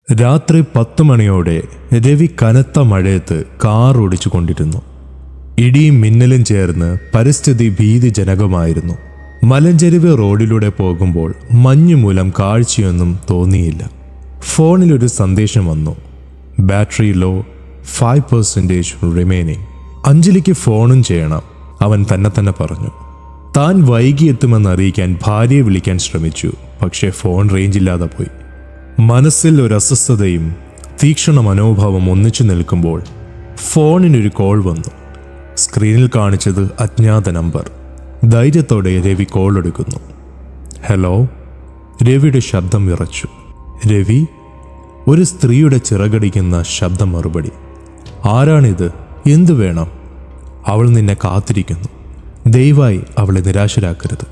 രാത്രി 10 മണിയോടെ രവി കനത്ത മഴയത്ത് കാർ ഓടിച്ചു കൊണ്ടിരുന്നു. ഇടിയും മിന്നലും ചേർന്ന് പരിസ്ഥിതി ഭീതിജനകമായിരുന്നു. മലഞ്ചെരിവ് റോഡിലൂടെ പോകുമ്പോൾ മഞ്ഞുമൂലം കാഴ്ചയൊന്നും തോന്നിയില്ല. ഫോണിലൊരു സന്ദേശം വന്നു. Battery law, 5% remaining. അഞ്ജലിക്ക് ഫോണും ചെയ്യണം, അവൻ തന്നെ പറഞ്ഞു. താൻ വൈകിയെത്തുമെന്ന് അറിയിക്കാൻ ഭാര്യയെ വിളിക്കാൻ ശ്രമിച്ചു. പക്ഷേ ഫോൺ റേഞ്ചില്ലാതെ പോയി. മനസ്സിൽ ഒരു അസ്വസ്ഥതയും തീക്ഷണ മനോഭാവം ഒന്നിച്ചു നിൽക്കുമ്പോൾ ഫോണിനൊരു കോൾ വന്നു. സ്ക്രീനിൽ കാണിച്ചത് അജ്ഞാത നമ്പർ. ധൈര്യത്തോടെ രവി കോൾ എടുക്കുന്നു. ഹലോ. രവിയുടെ ശബ്ദം വിറച്ചു. രവി. ഒരു സ്ത്രീയുടെ ചിറകടിക്കുന്ന ശബ്ദം മറുപടി. ആരാണിത്? എന്തു വേണം? അവൾ നിന്നെ കാത്തിരിക്കുന്നു. ദയവായി അവളെ നിരാശരാക്കരുത്.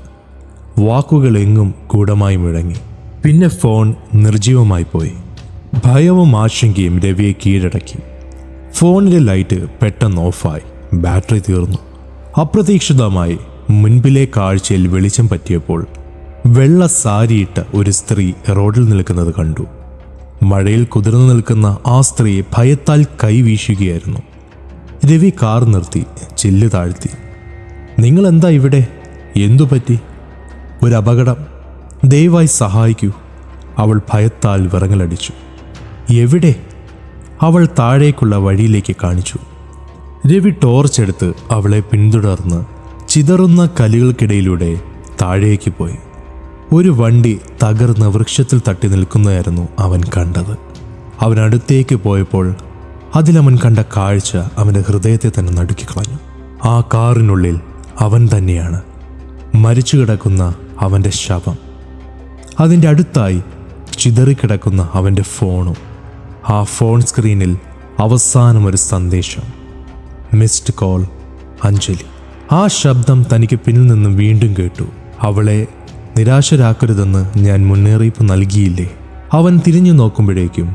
വാക്കുകൾ എങ്ങും ഗൂഢമായി മുഴങ്ങി. പിന്നെ ഫോൺ നിർജീവമായി പോയി. ഭയവും ആശങ്കയും രവിയെ കീഴടക്കി. ഫോണിലെ ലൈറ്റ് പെട്ടെന്ന് ഓഫായി. ബാറ്ററി തീർന്നു. അപ്രതീക്ഷിതമായി മുൻപിലെ കാഴ്ചയിൽ വെളിച്ചം പറ്റിയപ്പോൾ വെള്ള സാരിയിട്ട ഒരു സ്ത്രീ റോഡിൽ നിൽക്കുന്നത് കണ്ടു. മഴയിൽ കുതിർന്നു നിൽക്കുന്ന ആ സ്ത്രീ ഭയത്താൽ കൈവീശുകയായിരുന്നു. രവി കാർ നിർത്തി ചില്ല് താഴ്ത്തി. നിങ്ങളെന്താ ഇവിടെ? എന്തുപറ്റി? ഒരു അപകടം, ദയവായി സഹായിക്കൂ. അവൾ ഭയത്താൽ വിറങ്ങലടിച്ചു. എവിടെ? അവൾ താഴേക്കുള്ള വഴിയിലേക്ക് കാണിച്ചു. രവി ടോർച്ചെടുത്ത് അവളെ പിന്തുടർന്ന് ചിതറുന്ന കല്ലുകൾക്കിടയിലൂടെ താഴേക്ക് പോയി. ഒരു വണ്ടി തകർന്ന് വൃക്ഷത്തിൽ തട്ടി നിൽക്കുന്നതായിരുന്നു അവൻ കണ്ടത്. അവൻ അടുത്തേക്ക് പോയപ്പോൾ അതിലവൻ കണ്ട കാഴ്ച അവൻ്റെ ഹൃദയത്തെ തന്നെ നടുക്കിക്കളഞ്ഞു. ആ കാറിനുള്ളിൽ അവൻ തന്നെയാണ്. മരിച്ചു കിടക്കുന്ന അവൻ്റെ ശവം. അതിൻ്റെ അടുത്തായി ചിതറിക്കിടക്കുന്ന അവൻ്റെ ഫോണും. ആ ഫോൺ സ്ക്രീനിൽ അവസാനമൊരു സന്ദേശം. Missed call Anjali. ആ ശബ്ദം തനിക്ക് പിന്നിൽ നിന്നും വീണ്ടും കേട്ടു. അവളെ നിരാശരാക്കരുതെന്ന് ഞാൻ മുന്നറിയിപ്പ് നൽകിയില്ലേ? അവൻ തിരിഞ്ഞു നോക്കുമ്പോഴേക്കും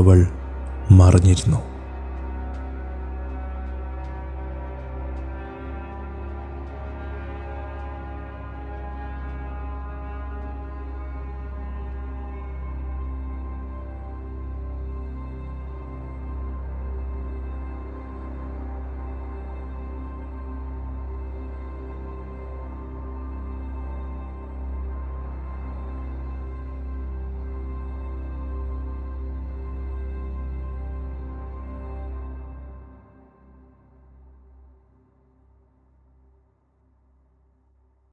അവൾ മറഞ്ഞിരുന്നു.